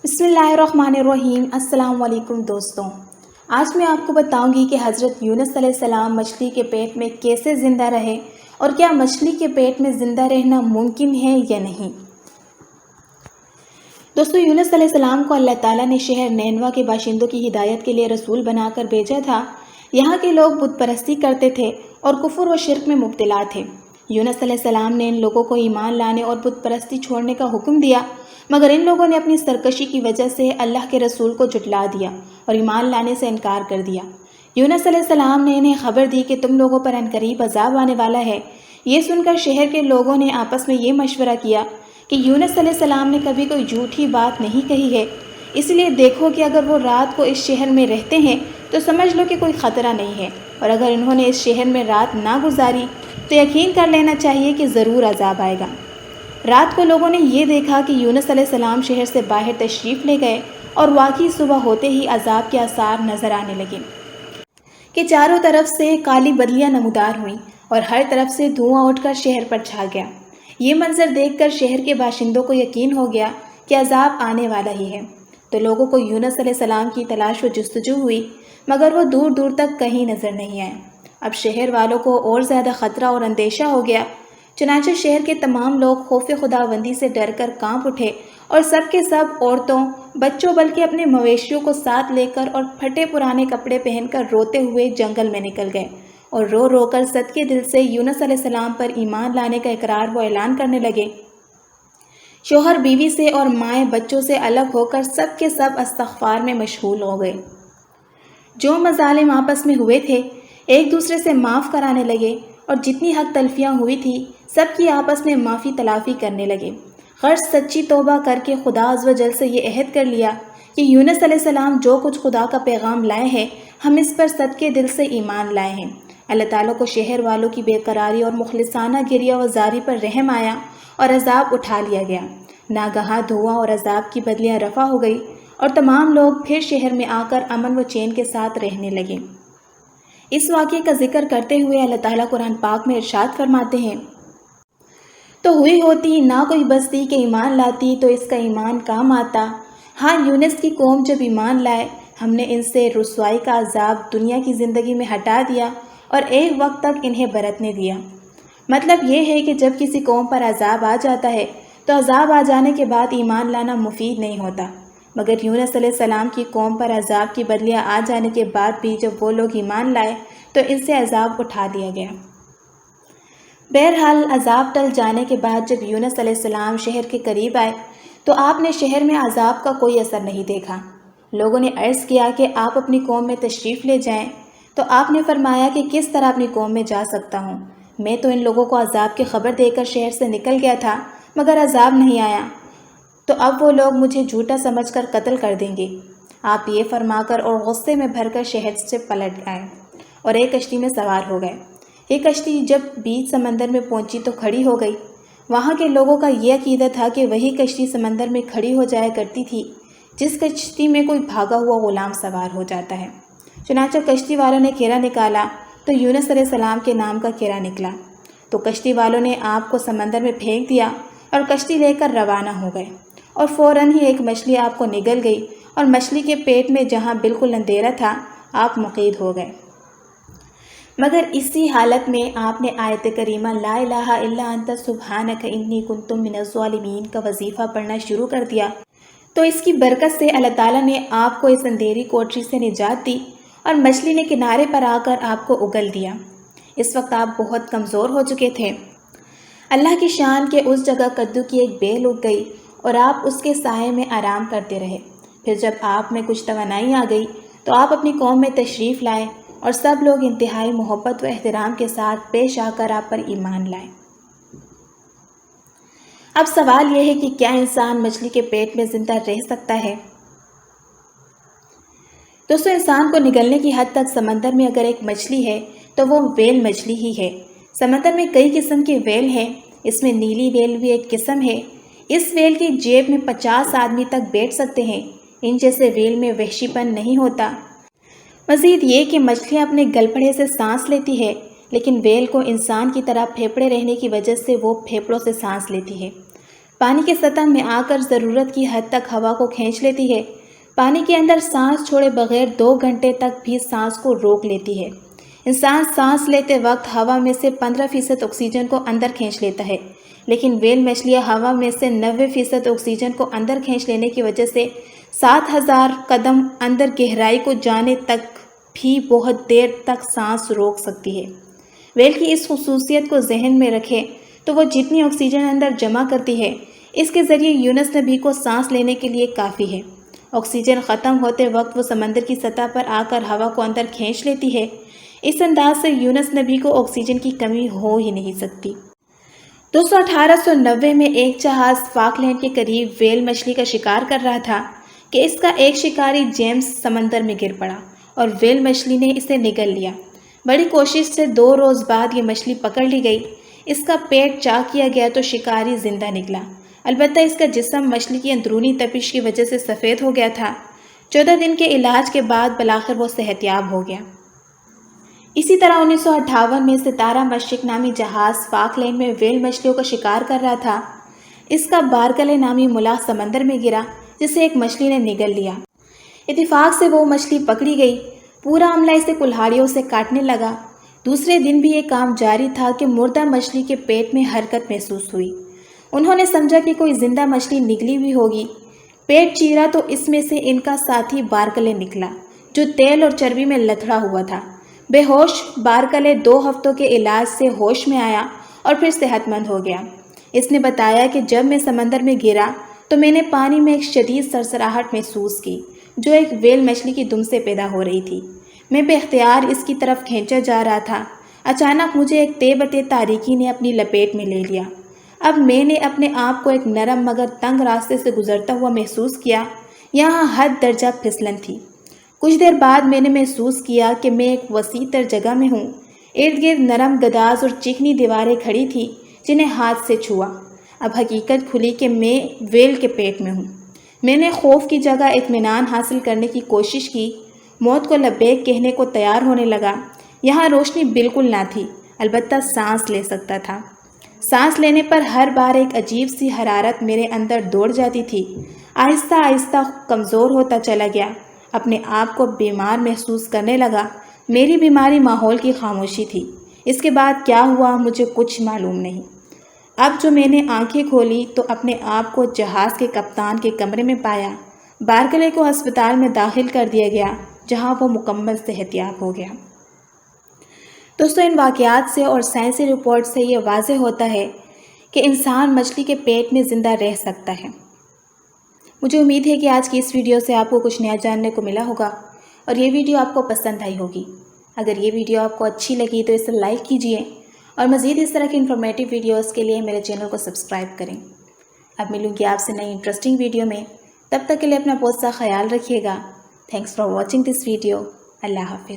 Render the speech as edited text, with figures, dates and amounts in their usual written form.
बिस्मिल्लाहिर्रहमानिर्रहीम। अस्सलाम वालेकुम दोस्तों, आज मैं आपको बताऊंगी कि हज़रत यूनुस अलैहिस्सलाम मछली के पेट में कैसे ज़िंदा रहे और क्या मछली के पेट में ज़िंदा रहना मुमकिन है या नहीं। दोस्तों, यूनुस अलैहिस्सलाम को अल्लाह ताला ने शहर नैनवा के बाशिंदों की हिदायत के लिए रसूल बनाकर भेजा था। यहाँ के लोग बुत परस्ती करते थे और कुफ्र व शिर्क में मुब्तला थे। यूनुस अलैहिस्सलाम ने इन लोगों को ईमान लाने और बुत परस्ती छोड़ने का हुक्म दिया, मगर इन लोगों ने अपनी सरकशी की वजह से अल्लाह के रसूल को झुटला दिया और ईमान लाने से इनकार कर दिया। यूनुस अलैहिस्सलाम ने इन्हें खबर दी कि तुम लोगों पर अनकरीब अजाब आने वाला है। ये सुनकर शहर के लोगों ने आपस में ये मशवरा किया कि यूनुस अलैहिस्सलाम ने कभी कोई झूठी बात नहीं कही है, इसलिए देखो कि अगर वो रात को इस शहर में रहते हैं तो समझ लो कि कोई ख़तरा नहीं है, और अगर इन्होंने इस शहर में रात ना गुजारी तो यकीन कर लेना चाहिए कि ज़रूर अजाब आएगा। रात को लोगों ने ये देखा कि यूनुस अलैहिस्सलाम शहर से बाहर तशरीफ़ ले गए और वाकई सुबह होते ही अजाब के आसार नज़र आने लगे कि चारों तरफ से काली बदलियाँ नमूदार हुईं और हर तरफ से धुआं उठकर शहर पर छा गया। ये मंजर देखकर शहर के बाशिंदों को यकीन हो गया कि अजाब आने वाला ही है, तो लोगों को यूनुस अलैहिस्सलाम की तलाश व जुस्तजू हुई, मगर वो दूर दूर तक कहीं नज़र नहीं आए। अब शहर वालों को और ज़्यादा ख़तरा और अंदेशा हो गया। चुनांचे शहर के तमाम लोग खौफ खुदाबंदी से डर कर काँप उठे और सब के सब औरतों, बच्चों, बल्कि अपने मवेशियों को साथ लेकर और फटे पुराने कपड़े पहनकर रोते हुए जंगल में निकल गए और रो रो कर सदके दिल से यूनुस अलैहिस्सलाम पर ईमान लाने का इकरार व ऐलान करने लगे। शोहर बीवी से और माएँ बच्चों से अलग होकर सब के सब इस्तग़फ़ार में मशगूल हो गए। जो मज़ालिम आपस में हुए थे एक दूसरे से माफ़ कराने लगे और जितनी हक तलफियाँ हुई थी सबकी आपस में माफ़ी तलाफ़ी करने लगे। गर्ज सच्ची तौबा करके खुदा अज़्ज़ व जल से ये अहद कर लिया कि यूनुस अलैहिस्सलाम जो कुछ खुदा का पैगाम लाए हैं हम इस पर सदके दिल से ईमान लाए हैं। अल्लाह ताला को शहर वालों की बेकरारी और मुखलिसाना गिरिया व ज़ारी पर रहम आया और अजाब उठा लिया गया। नागहा धुआं और अजाब की बदलियाँ रफ़ा हो गई और तमाम लोग फिर शहर में आकर अमन व चैन के साथ रहने लगे। इस वाक़े का जिक्र करते हुए अल्लाह ताला कुरान पाक में इरशाद फरमाते हैं, तो हुई होती ना कोई बस्ती के ईमान लाती तो इसका ईमान काम आता। हाँ, यूनुस की कौम जब ईमान लाए हमने इनसे रुसवाई का अजाब दुनिया की ज़िंदगी में हटा दिया और एक वक्त तक इन्हें बरतने दिया। मतलब ये है कि जब किसी कौम पर अजाब आ जाता है तो अजाब आ जाने के बाद ईमान लाना मुफीद नहीं होता, मगर यूनुस अलैहिस्सलाम की कौम पर अजाब की बदलियाँ आ जाने के बाद भी जब वो लोग ईमान लाए तो इनसे अजाब उठा दिया गया। बहरहाल अजाब टल जाने के बाद जब यूनुस अलैहिस्सलाम शहर के करीब आए तो आपने शहर में अजाब का कोई असर नहीं देखा। लोगों ने अर्ज़ किया कि आप अपनी कौम में तशरीफ़ ले जाएं, तो आपने फरमाया कि किस तरह अपनी कौम में जा सकता हूँ। मैं तो इन लोगों को अजाब की खबर देकर शहर से निकल गया था, मगर अजाब नहीं आया, तो अब वो लोग मुझे झूठा समझकर कत्ल कर देंगे। आप ये फरमाकर और गुस्से में भरकर शहर से पलट आए और एक कश्ती में सवार हो गए। ये कश्ती जब बीच समंदर में पहुंची तो खड़ी हो गई। वहाँ के लोगों का ये अकीदा था कि वही कश्ती समंदर में खड़ी हो जाया करती थी जिस कश्ती में कोई भागा हुआ ग़ुलाम सवार हो जाता है। चुनांचे कश्ती वालों ने केरा निकाला तो यूनुस अलैहिस्सलाम के नाम का केरा निकला, तो कश्ती वालों ने आप को समंदर में फेंक दिया और कश्ती लेकर रवाना हो गए और फ़ौरन ही एक मछली आपको निगल गई और मछली के पेट में जहाँ बिल्कुल अंधेरा था आप मुक़ीद हो गए। मगर इसी हालत में आपने आयत करीमा ला इलाहा इल्ला अंता सुब्हानक इन्नी कुन्तु मिनज़ ज़ालिमीन का वजीफ़ा पढ़ना शुरू कर दिया, तो इसकी बरकत से अल्लाह ताला ने आपको इस अंधेरी कोठरी से निजात दी और मछली ने किनारे पर आकर आपको उगल दिया। इस वक्त आप बहुत कमज़ोर हो चुके थे। अल्लाह की शान के उस जगह कद्दू की एक बेल उग गई और आप उसके साए में आराम करते रहे। फिर जब आप में कुछ तवानाई आ गई तो आप अपनी कौम में तशरीफ़ लाए और सब लोग इंतहाई मोहब्बत व एहतराम के साथ पेश आकर आप पर ईमान लाए। अब सवाल यह है कि क्या इंसान मछली के पेट में ज़िंदा रह सकता है। दोस्तों, इंसान को निगलने की हद तक समंदर में अगर एक मछली है तो वो वेल मछली ही है। समंदर में कई किस्म के वेल हैं, इसमें नीली वेल भी एक किस्म है। इस वेल की जेब में 50 आदमी तक बैठ सकते हैं। इन जैसे वेल में वहशीपन नहीं होता। मज़ीद ये कि मछलियाँ अपने गलफड़े से सांस लेती है, लेकिन वेल को इंसान की तरह फेफड़े रहने की वजह से वो फेफड़ों से सांस लेती है। پانی کی سطح میں آ کر ضرورت کی حد تک ہوا کو کھینچ لیتی ہے۔ پانی کے اندر سانس چھوڑے بغیر 2 گھنٹے تک بھی سانس کو روک لیتی ہے۔ انسان سانس لیتے وقت ہوا میں سے 15% آکسیجن کو اندر کھینچ لیتا ہے، لیکن ویل مچھلیاں ہوا میں سے 90% آکسیجن کو اندر کھینچ لینے کی وجہ سے 7000 قدم اندر گہرائی کو جانے تک بھی بہت دیر تک سانس روک سکتی ہے۔ ویل کی اس خصوصیت کو ذہن میں رکھیں تو وہ جتنی آکسیجن اندر جمع کرتی ہے، اس کے ذریعے یونس نبی کو سانس لینے کے لیے کافی ہے۔ آکسیجن ختم ہوتے وقت وہ سمندر کی سطح پر آ کر ہوا کو اندر کھینچ لیتی ہے۔ اس انداز سے یونس نبی کو آکسیجن کی کمی ہو ہی نہیں سکتی۔ 1890 میں ایک جہاز فاکلینڈ کے قریب ویل مچھلی کا شکار کر رہا تھا کہ اس کا ایک شکاری جیمز سمندر میں گر پڑا اور ویل مچھلی نے اسے نگل لیا۔ بڑی کوشش سے 2 روز بعد یہ مچھلی پکڑ لی گئی۔ اس کا پیٹ چاک کیا گیا تو شکاری زندہ نکلا، البتہ اس کا جسم مچھلی کی اندرونی تپش کی وجہ سے سفید ہو گیا تھا۔ 14 دن کے علاج کے بعد بالآخر وہ صحت یاب ہو گیا۔ اسی طرح 1958 میں ستارہ مشرق نامی جہاز فاکلینڈ میں ویل مچھلیوں کا شکار کر رہا تھا۔ اس کا بارکلے نامی ملاح سمندر میں گرا جسے ایک مچھلی نے نگل لیا۔ اتفاق سے وہ مچھلی پکڑی گئی۔ پورا عملہ اسے کلہاڑیوں سے کاٹنے لگا۔ دوسرے دن بھی یہ کام جاری تھا کہ مردہ مچھلی کے پیٹ میں حرکت محسوس ہوئی۔ انہوں نے سمجھا کہ کوئی زندہ مچھلی نگلی ہوئی ہوگی۔ پیٹ چیرا تو اس میں سے ان کا ساتھی بارکلے نکلا جو تیل اور چربی میں لتھڑا ہوا تھا۔ بے ہوش بارکلے 2 ہفتوں کے علاج سے ہوش میں آیا اور پھر صحت مند ہو گیا۔ اس نے بتایا کہ جب میں سمندر میں گرا تو میں نے پانی میں ایک شدید سرسراہٹ محسوس کی جو ایک ویل مچھلی کی دم سے پیدا ہو رہی تھی۔ میں بے اختیار اس کی طرف کھینچا جا رہا تھا۔ اچانک مجھے ایک تے بتے تاریکی نے اپنی لپیٹ میں لے لیا۔ اب میں نے اپنے آپ کو ایک نرم مگر تنگ راستے سے گزرتا ہوا محسوس کیا۔ یہاں حد درجہ پھسلن تھی۔ کچھ دیر بعد میں نے محسوس کیا کہ میں ایک وسیع تر جگہ میں ہوں۔ ارد گرد نرم گداز اور چکنی دیواریں کھڑی تھیں جنہیں ہاتھ سے چھوا۔ اب حقیقت کھلی کہ میں ویل کے پیٹ میں ہوں۔ میں نے خوف کی جگہ اطمینان حاصل کرنے کی کوشش کی۔ موت کو لبیک کہنے کو تیار ہونے لگا۔ یہاں روشنی بالکل نہ تھی، البتہ سانس لے سکتا تھا۔ سانس لینے پر ہر بار ایک عجیب سی حرارت میرے اندر دوڑ جاتی تھی۔ آہستہ آہستہ کمزور ہوتا چلا گیا۔ اپنے آپ کو بیمار محسوس کرنے لگا۔ میری بیماری ماحول کی خاموشی تھی۔ اس کے بعد کیا ہوا مجھے کچھ معلوم نہیں۔ اب جو میں نے آنکھیں کھولی تو اپنے آپ کو جہاز کے کپتان کے کمرے میں پایا۔ بارکلے کو ہسپتال میں داخل کر دیا گیا جہاں وہ مکمل صحت یاب ہو گیا۔ دوستو، ان واقعات سے اور سائنسی رپورٹ سے یہ واضح ہوتا ہے کہ انسان مچھلی کے پیٹ میں زندہ رہ سکتا ہے۔ مجھے امید ہے کہ آج کی اس ویڈیو سے آپ کو کچھ نیا جاننے کو ملا ہوگا اور یہ ویڈیو آپ کو پسند آئی ہوگی۔ اگر یہ ویڈیو آپ کو اچھی لگی تو اسے لائک کیجئے اور مزید اس طرح کی انفارمیٹیو ویڈیوز کے لیے میرے چینل کو سبسکرائب کریں۔ اب ملوں گی آپ سے نئی انٹرسٹنگ ویڈیو میں۔ تب تک کے لیے اپنا بہت سا خیال رکھیے گا۔ Thanks for watching this video. اللہ حافظ۔